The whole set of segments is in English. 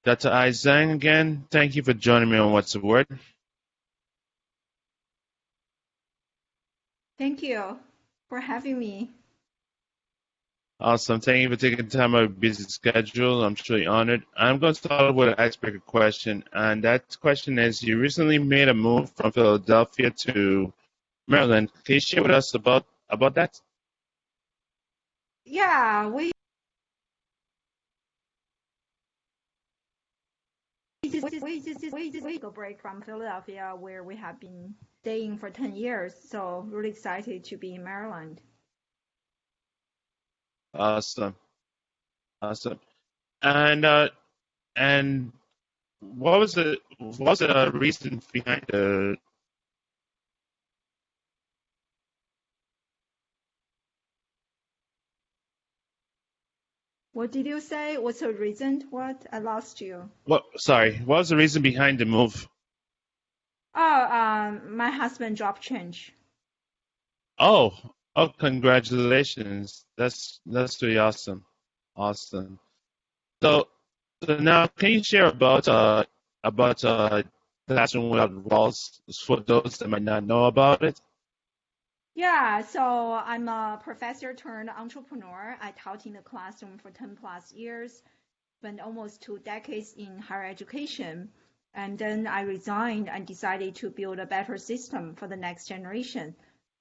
Dr. Ai Zhang again. Thank you for joining me on What's the Word. Thank you for having me. Awesome. Thank you for taking time out of your busy schedule. I'm truly honored. I'm going to start with an icebreaker question, and that question is: you recently made a move from Philadelphia to Maryland. Can you share with us about that? Yeah, we just take a break from Philadelphia where we have been staying for 10 years. So really excited to be in Maryland. Awesome. Awesome. And what was the reason behind the What did you say? What's the reason? What? I lost you. what was the reason behind the move? Oh, my husband job change. Oh, oh, congratulations. That's really awesome. Awesome. So, so now can you share about Classroom Without Walls for those that might not know about it? Yeah, so I'm a professor turned entrepreneur. I taught in the classroom for 10 plus years, spent almost 2 decades in higher education. And then I resigned and decided to build a better system for the next generation.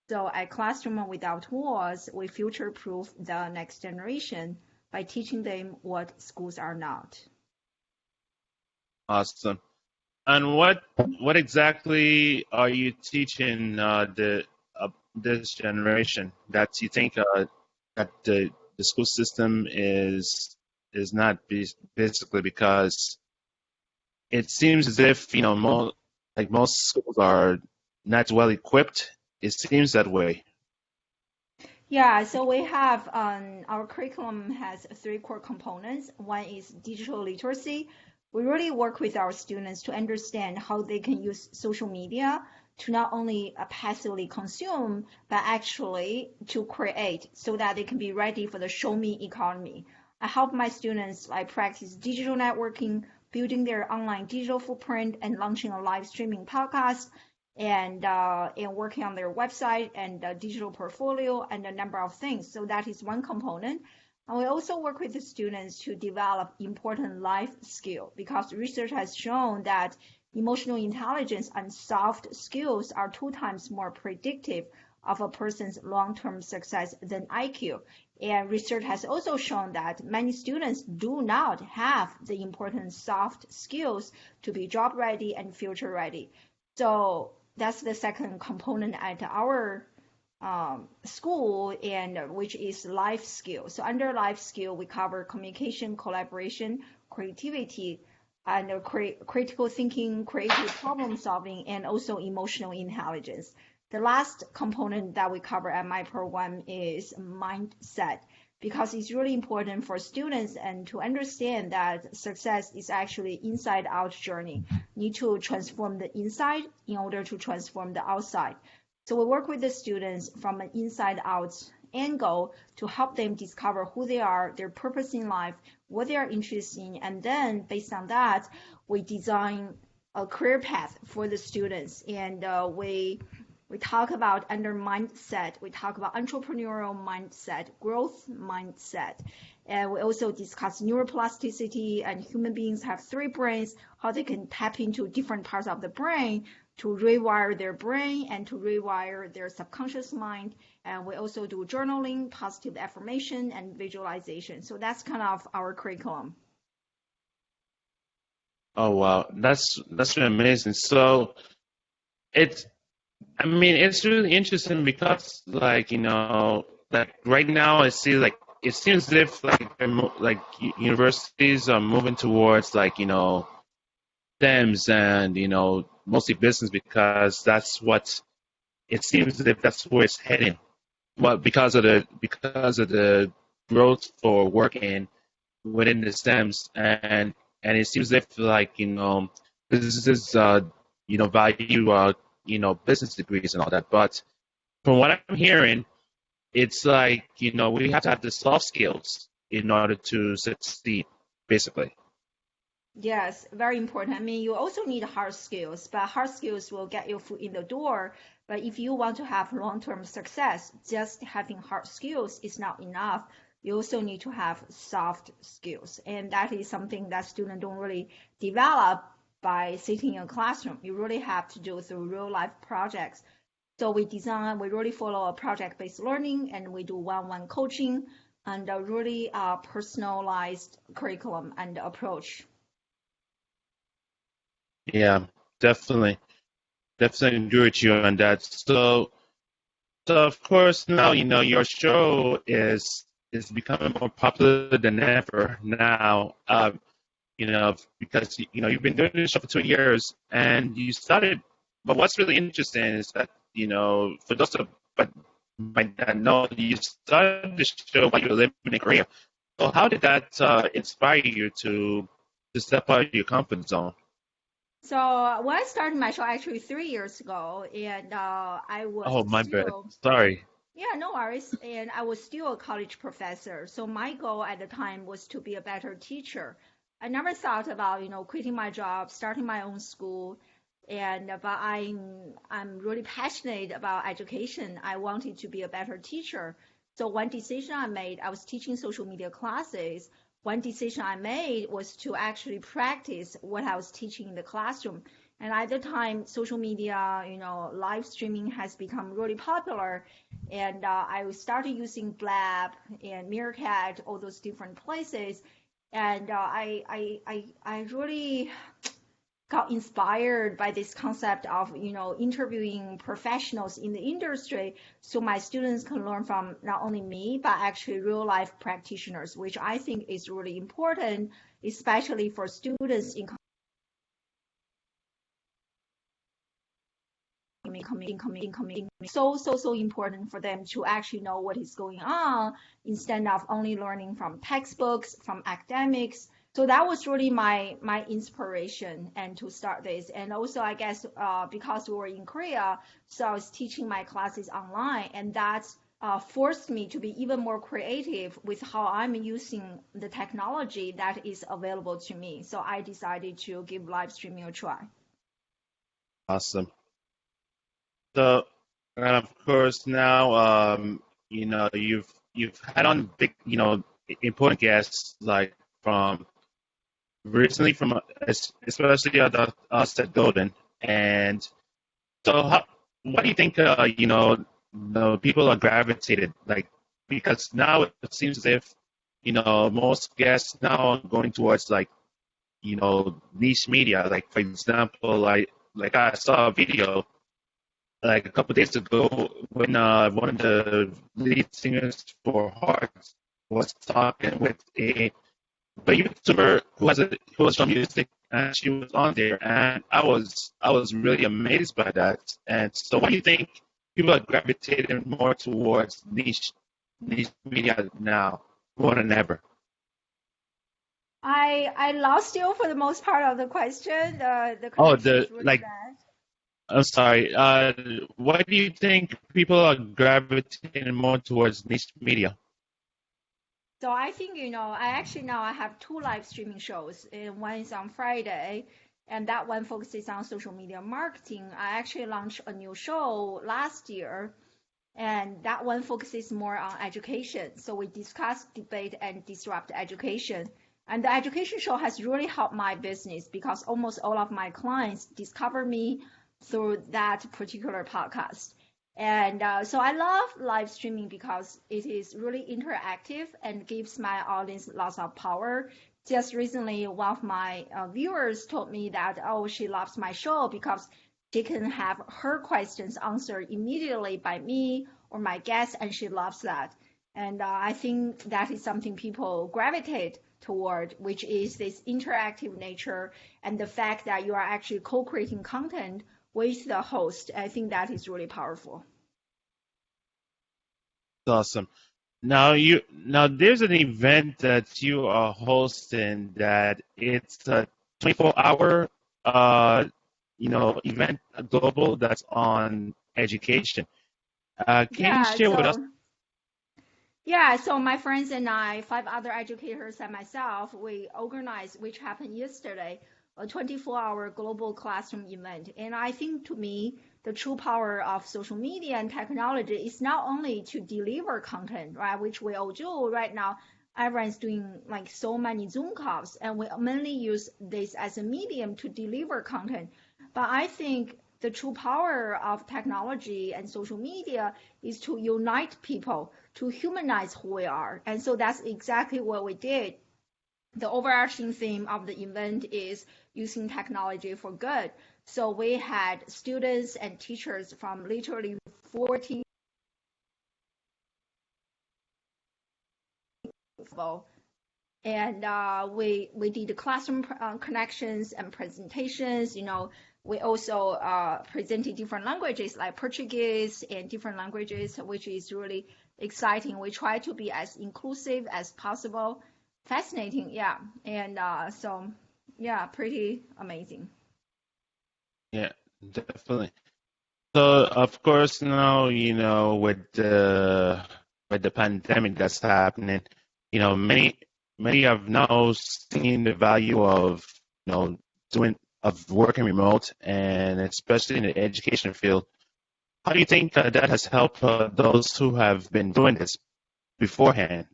So at Classroom Without Walls, we future-proof the next generation by teaching them what schools are not. Awesome. And what exactly are you teaching this generation that you think that the school system is not basically because it seems as if most schools are not well equipped. It seems that way. Yeah, so we have our curriculum has three core components. One is digital literacy. We really work with our students to understand how they can use social media to not only passively consume, but actually to create so that they can be ready for the show me economy. I help my students like practice digital networking, building their online digital footprint, and launching a live streaming podcast and working on their website and digital portfolio and a number of things. So that is one component. And we also work with the students to develop important life skill because research has shown that emotional intelligence and soft skills are 2 times more predictive of a person's long-term success than IQ. And research has also shown that many students do not have the important soft skills to be job ready and future ready. So that's the second component at our school, and which is life skill. So under life skill, we cover communication, collaboration, creativity, and critical thinking, creative problem solving, and also emotional intelligence. The last component that we cover at my program is mindset because it's really important for students and to understand that success is actually inside out journey. Need to transform the inside in order to transform the outside. So we work with the students from an inside out angle to help them discover who they are, their purpose in life, what they are interested in, and then based on that, we design a career path for the students. And we talk about under mindset, we talk about entrepreneurial mindset, growth mindset, and we also discuss neuroplasticity and human beings have three brains, how they can tap into different parts of the brain to rewire their brain and to rewire their subconscious mind. And we also do journaling, positive affirmation, and visualization. So that's kind of our curriculum. Oh wow, that's really amazing. So it's I mean it's really interesting because like right now I see like it seems as if like universities are moving towards STEMs and mostly business because that's what it seems as if that's where it's heading. Well, because of the growth for working within the STEMs and it seems as if businesses value business degrees and all that. But from what I'm hearing, it's like we have to have the soft skills. in order to succeed, basically. Yes, very important. I mean, you also need hard skills, but hard skills will get your foot in the door. But if you want to have long-term success, just having hard skills is not enough. You also need to have soft skills. And that is something that students don't really develop by sitting in a classroom. You really have to do through real life projects. So we really follow a project-based learning, and we do one-on-one coaching and a really personalized curriculum and approach. Yeah, definitely agree with you on that. So of course now your show is becoming more popular than ever now. Because you've been doing this show for 2 years, and you started. But what's really interesting is that for those that might not know, you started the show while you were living in Korea. So how did that inspire you to step out of your comfort zone? So when I started my show actually 3 years ago, and I was Oh, my bad. still, Sorry. yeah, no worries, and I was still a college professor. So my goal at the time was to be a better teacher. I never thought about, quitting my job, starting my own school, but I'm really passionate about education. I wanted to be a better teacher. So one decision I made, I was teaching social media classes. One decision I made was to actually practice what I was teaching in the classroom. And at the time, social media, live streaming has become really popular. And I started using Blab and Meerkat, all those different places. And I really got inspired by this concept of interviewing professionals in the industry, so my students can learn from not only me but actually real life practitioners, which I think is really important, especially for students in so important for them to actually know what is going on instead of only learning from textbooks, from academics. So that was really my inspiration and to start this. And also, I guess because we were in Korea, so I was teaching my classes online, and that's forced me to be even more creative with how I'm using the technology that is available to me. So I decided to give live streaming a try. Awesome. So, and of course now, you've had on big, important guests like from recently from especially us at Golden. And so, what do you think? People are gravitated like because now it seems as if most guests now are going towards like niche media. Like for example, like I saw a video like a couple of days ago when one of the lead singers for Hearts was talking with a YouTuber who was from music, and she was on there, and I was really amazed by that. And so, what do you think? People are gravitating more towards niche media now more than ever. I lost you for the most part of the question. The Oh, connection is really bad. I'm sorry. Why do you think people are gravitating more towards niche media? So I think, I actually now I have two live streaming shows, and one is on Friday, and that one focuses on social media marketing. I actually launched a new show last year, and that one focuses more on education. So we discuss, debate, and disrupt education. And the education show has really helped my business because almost all of my clients discover me through that particular podcast. And so I love live streaming because it is really interactive and gives my audience lots of power. Just recently, one of my viewers told me that, oh, she loves my show because she can have her questions answered immediately by me or my guest, and she loves that. And I think that is something people gravitate toward, which is this interactive nature and the fact that you are actually co-creating content with the host. I think that is really powerful. Awesome. Now there's an event that you are hosting that it's a 24-hour event global that's on education. Can you Yeah, share with us? Yeah, so my friends and I, 5 other educators and myself, we organized, which happened yesterday, a 24-hour global classroom event. And I think to me, the true power of social media and technology is not only to deliver content, right, which we all do right now. Everyone's doing like so many Zoom calls, and we mainly use this as a medium to deliver content. But I think the true power of technology and social media is to unite people, to humanize who we are. And so that's exactly what we did. The overarching theme of the event is using technology for good. So we had students and teachers from literally 40 people. And we did classroom connections and presentations. We also presented different languages like Portuguese and different languages, which is really exciting. We try to be as inclusive as possible. Fascinating, yeah. And so, yeah, pretty amazing. Yeah, definitely. So of course now, with the pandemic that's happening, many have now seen the value of doing of working remote, and especially in the education field. How do you think that has helped those who have been doing this beforehand?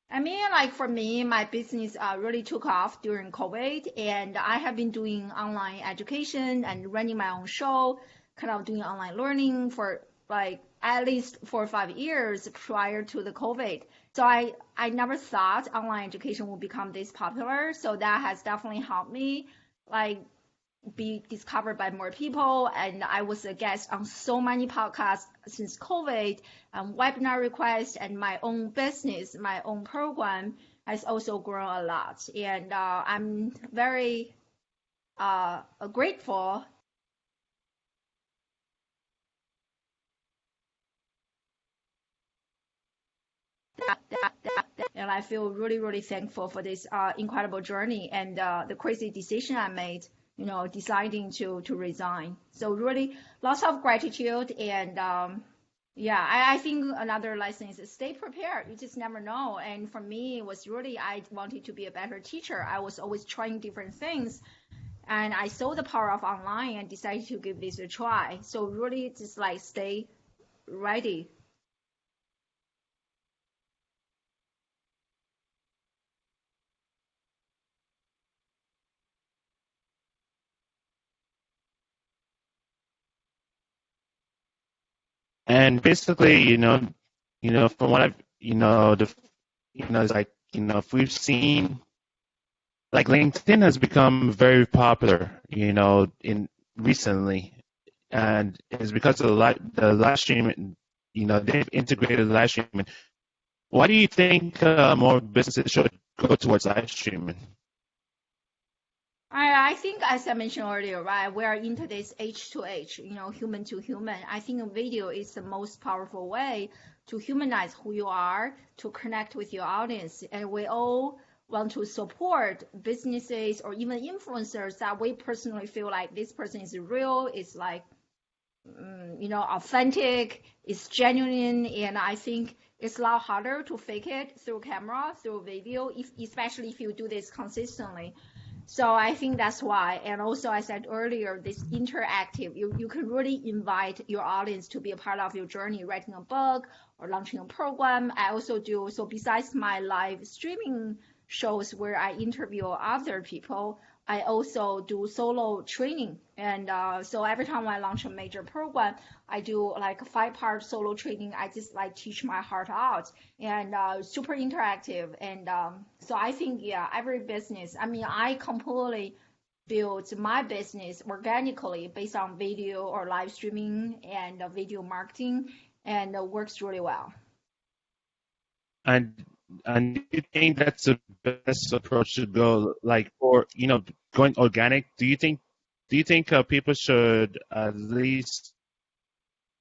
I mean, like for me, my business really took off during COVID, and I have been doing online education and running my own show, kind of doing online learning for like at least 4 or 5 years prior to the COVID. So I never thought online education would become this popular. So that has definitely helped me like be discovered by more people. And I was a guest on so many podcasts since COVID, webinar requests, and my own business, my own program has also grown a lot. And I'm very grateful. And I feel really, really thankful for this incredible journey and the crazy decision I made, deciding to resign. So really lots of gratitude. And yeah, I think another lesson is stay prepared. You just never know. And for me, it was really, I wanted to be a better teacher. I was always trying different things. And I saw the power of online and decided to give this a try. So really just like stay ready. And basically, from what I've, it's like, if we've seen, like LinkedIn has become very popular, in recently, and it's because of the live streaming. They've integrated live streaming. Why do you think more businesses should go towards live streaming? I think, as I mentioned earlier, right, we are into this H to H, human to human. I think a video is the most powerful way to humanize who you are, to connect with your audience. And we all want to support businesses or even influencers that we personally feel like this person is real, is like, authentic, is genuine. And I think it's a lot harder to fake it through camera, through video, especially if you do this consistently. So I think that's why. And also, I said earlier, this interactive, you can really invite your audience to be a part of your journey, writing a book or launching a program. I also do, so besides my live streaming shows where I interview other people, I also do solo training. And so every time I launch a major program, I do like a 5-part solo training. I just like teach my heart out, and super interactive. And so I think, yeah, every business, I mean, I completely built my business organically based on video or live streaming and video marketing, and works really well. And do you think that's the best approach to go, like, or going organic? Do you think people should at least,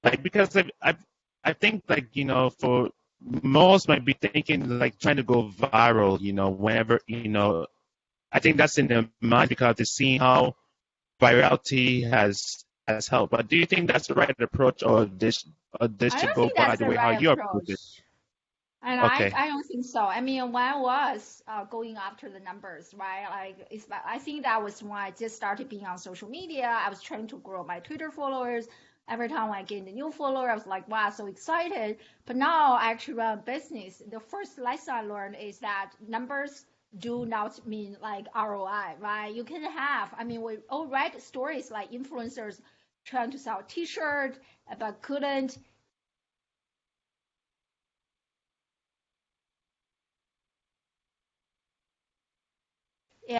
like, because I think, like, for most might be thinking like trying to go viral, whenever, I think that's in their mind because they're seeing how virality has helped. But do you think that's the right approach, or this I should don't go think by that's the the way how right you approach it? approach. And Okay. I don't think so. I mean, when I was going after the numbers, right? Like, I think that was when I just started being on social media. I was trying to grow my Twitter followers. Every time I gained a new follower, I was like, wow, so excited. But now I actually run a business. The first lesson I learned is that numbers do not mean like ROI, right? You can have, I mean, we all read stories like influencers trying to sell t-shirt, but couldn't.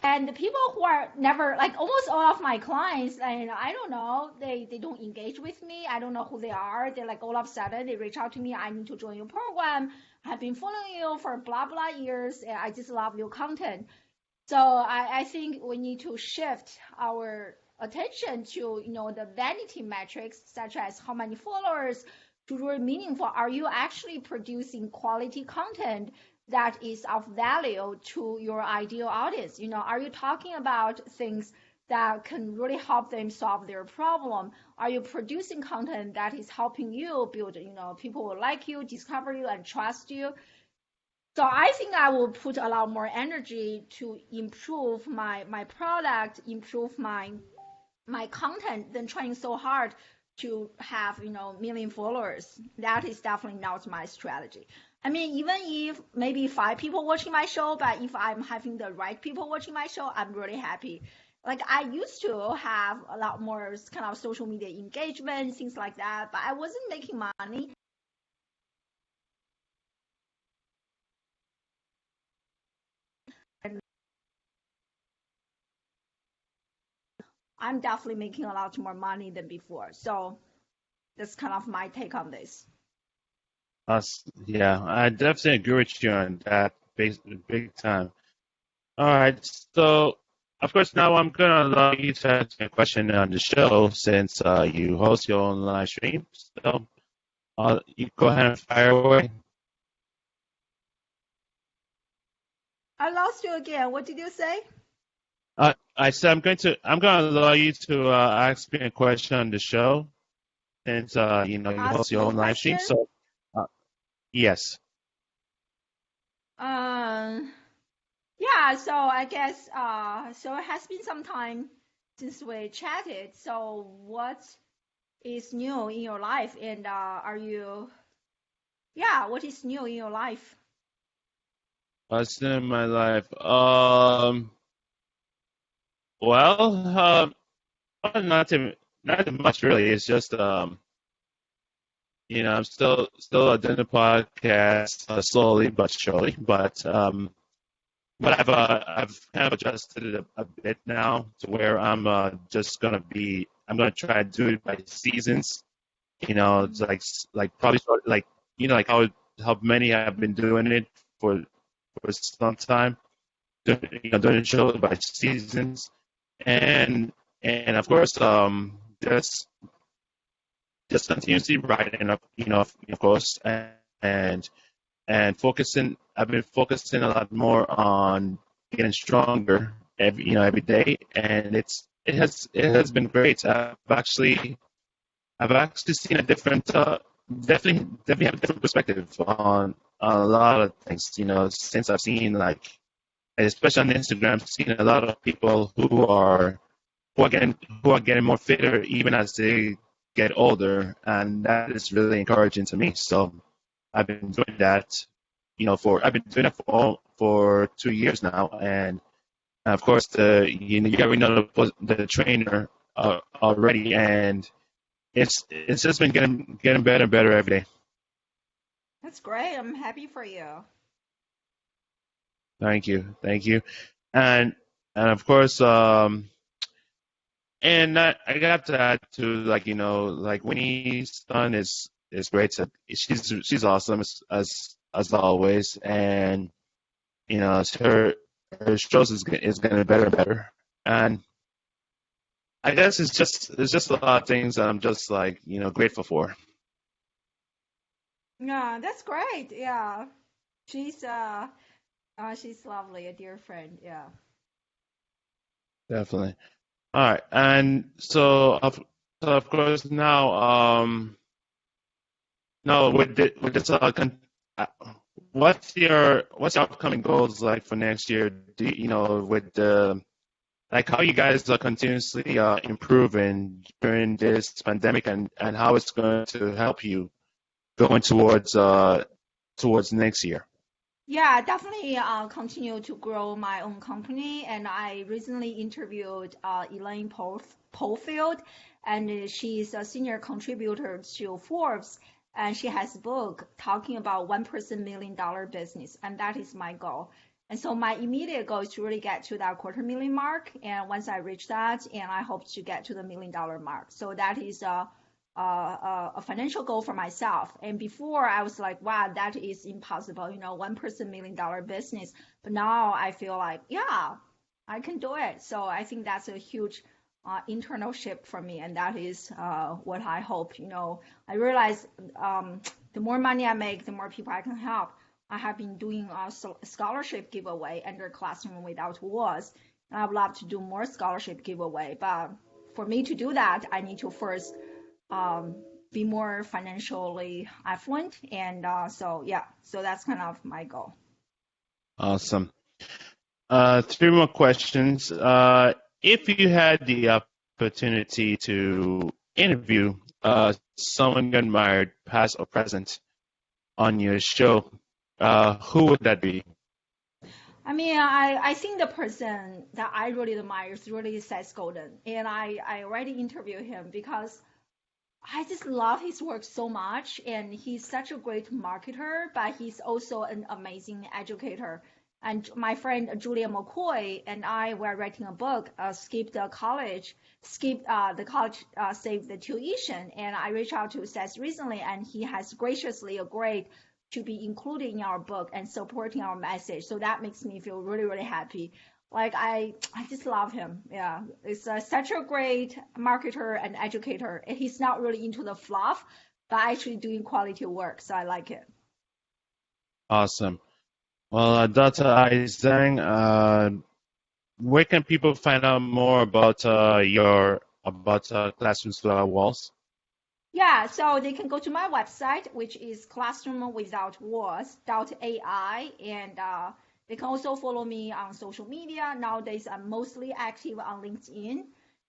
And the people who are never, like almost all of my clients, and I don't know, they don't engage with me. I don't know who they are. They're like all of a sudden they reach out to me. I need to join your program. I've been following you for blah blah years, and I just love your content. So I think we need to shift our attention to, the vanity metrics, such as how many followers, to really meaningful. Are you actually producing quality content that is of value to your ideal audience? Are you talking about things that can really help them solve their problem? Are you producing content that is helping you build, people will like you, discover you, and trust you? So I think I will put a lot more energy to improve my product, improve my content than trying so hard to have, million followers. That is definitely not my strategy. I mean, even if maybe 5 people watching my show, but if I'm having the right people watching my show, I'm really happy. Like I used to have a lot more kind of social media engagement, things like that, but I wasn't making money. I'm definitely making a lot more money than before. So that's kind of my take on this. Yeah, I definitely agree with you on that big time. All right, so of course now I'm gonna allow you to ask a question on the show since you host your own live stream. So you go ahead and fire away. I lost you again. What did you say? I said I'm gonna allow you to ask me a question on the show since you host Ask your me a own live stream. question. So yes. Um, yeah, so I guess so it has been some time since we chatted. So what is new in your life? And what is new in your life? What's in my life? Well, not much really. It's just I'm still doing the podcast slowly but surely. But I've kind of adjusted it a bit now to where I'm gonna try to do it by seasons. It's Mhm. like probably sort like like how many have been doing it for some time. Doing the show by seasons, and of course just continuously writing up, of course, and and focusing. I've been focusing a lot more on getting stronger every day, and it has been great. I've actually seen a different, definitely have a different perspective on a lot of things. Since I've seen especially on Instagram, I've seen a lot of people who are getting more fitter even as they get older, and that is really encouraging to me. So I've been doing that, I've been doing that for 2 years now, and of course you already know the trainer already, and it's just been getting better and better every day. That's great. I'm happy for you. Thank you, and and of course and I got to add to like Winnie's son is great. So she's awesome as always, and her shows is getting better and better. And I guess it's just a lot of things that I'm just grateful for. Yeah, that's great. Yeah. She's she's lovely, a dear friend. Yeah. Definitely. All right, and so of course now no with this uh, what's your upcoming goals like for next year? With the like how you guys are continuously improving during this pandemic, and how it's going to help you going towards next year. Yeah, definitely continue to grow my own company. And I recently interviewed Elaine Polefield, and she's a senior contributor to Forbes. And she has a book talking about $1 million business, and that is my goal. And so my immediate goal is to really get to that $250,000 mark. And once I reach that, and I hope to get to the $1 million mark. So that is a financial goal for myself. And before I was like, wow, that is impossible, $1 million business. But now I feel like, yeah, I can do it. So I think that's a huge internal shift for me. And that is what I hope, I realize the more money I make, the more people I can help. I have been doing a scholarship giveaway under Classroom Without Walls. And I would love to do more scholarship giveaway. But for me to do that, I need to first be more financially affluent. And so that's kind of my goal. Awesome. Three more questions. If you had the opportunity to interview someone you admired, past or present, on your show, who would that be? I mean, I think the person that I really admire is really Seth Godin. And I already interviewed him because I just love his work so much, and he's such a great marketer, but he's also an amazing educator. And my friend Julia McCoy and I were writing a book, Skip the College, Save the Tuition. And I reached out to Seth recently, and he has graciously agreed to be included in our book and supporting our message. So that makes me feel really, really happy. Like I just love him. Yeah, it's such a great marketer and educator. He's not really into the fluff, but actually doing quality work. So I like it. Awesome. Well, Dr. Ai Zhang, where can people find out more about Classrooms Without Walls? Yeah, so they can go to my website, which is classroomwithoutwalls.ai, and they can also follow me on social media. Nowadays, I'm mostly active on LinkedIn.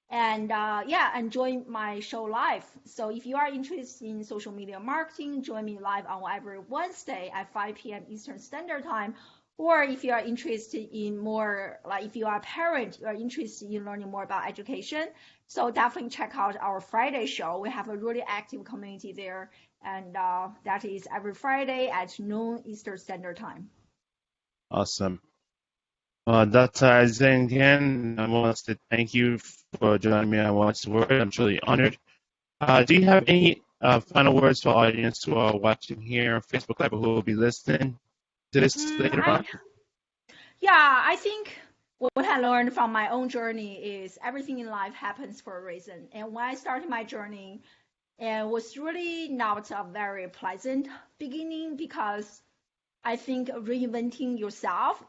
And and join my show live. So if you are interested in social media marketing, join me live on every Wednesday at 5 p.m. Eastern Standard Time. Or if you are interested in more, like if you are a parent, you are interested in learning more about education, so definitely check out our Friday show. We have a really active community there, and that is every Friday at noon Eastern Standard Time. Awesome. Dr. Ai Zhang, again, I want to thank you for joining me on What's the Word. I'm truly honored. Do you have any final words for our audience who are watching here on Facebook Live or who will be listening to this later on? I think what I learned from my own journey is everything in life happens for a reason. And when I started my journey, it was really not a very pleasant beginning, because I think reinventing yourself,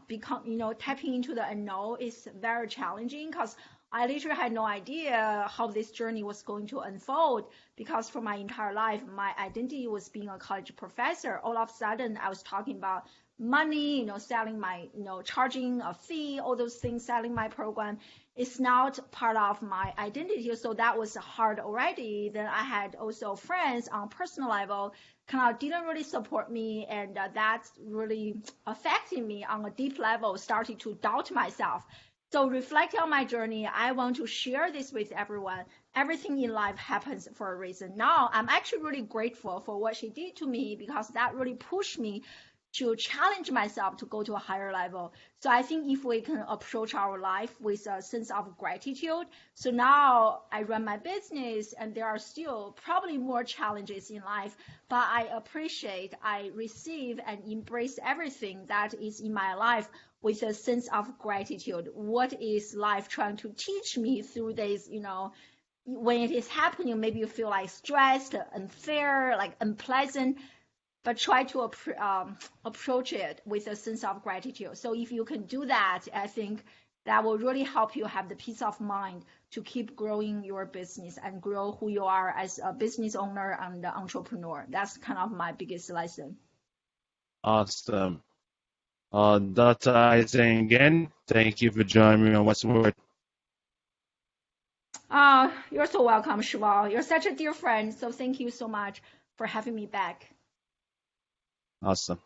tapping into the unknown is very challenging, because I literally had no idea how this journey was going to unfold, because for my entire life, my identity was being a college professor. All of a sudden, I was talking about money, selling my, charging a fee, all those things, selling my program. It's not part of my identity. So that was hard already. Then I had also friends on a personal level kind of didn't really support me, and that's really affecting me on a deep level, starting to doubt myself. So reflecting on my journey, I want to share this with everyone. Everything in life happens for a reason. Now, I'm actually really grateful for what she did to me, because that really pushed me to challenge myself to go to a higher level. So I think if we can approach our life with a sense of gratitude, so now I run my business and there are still probably more challenges in life, but I appreciate, I receive and embrace everything that is in my life with a sense of gratitude. What is life trying to teach me through this, when it is happening, maybe you feel like stressed, unfair, like unpleasant, but try to approach it with a sense of gratitude. So if you can do that, I think that will really help you have the peace of mind to keep growing your business and grow who you are as a business owner and entrepreneur. That's kind of my biggest lesson. Awesome. Dr. Isaac, again, thank you for joining me on What's the Word. You're so welcome, Shwal. You're such a dear friend, so thank you so much for having me back. Awesome.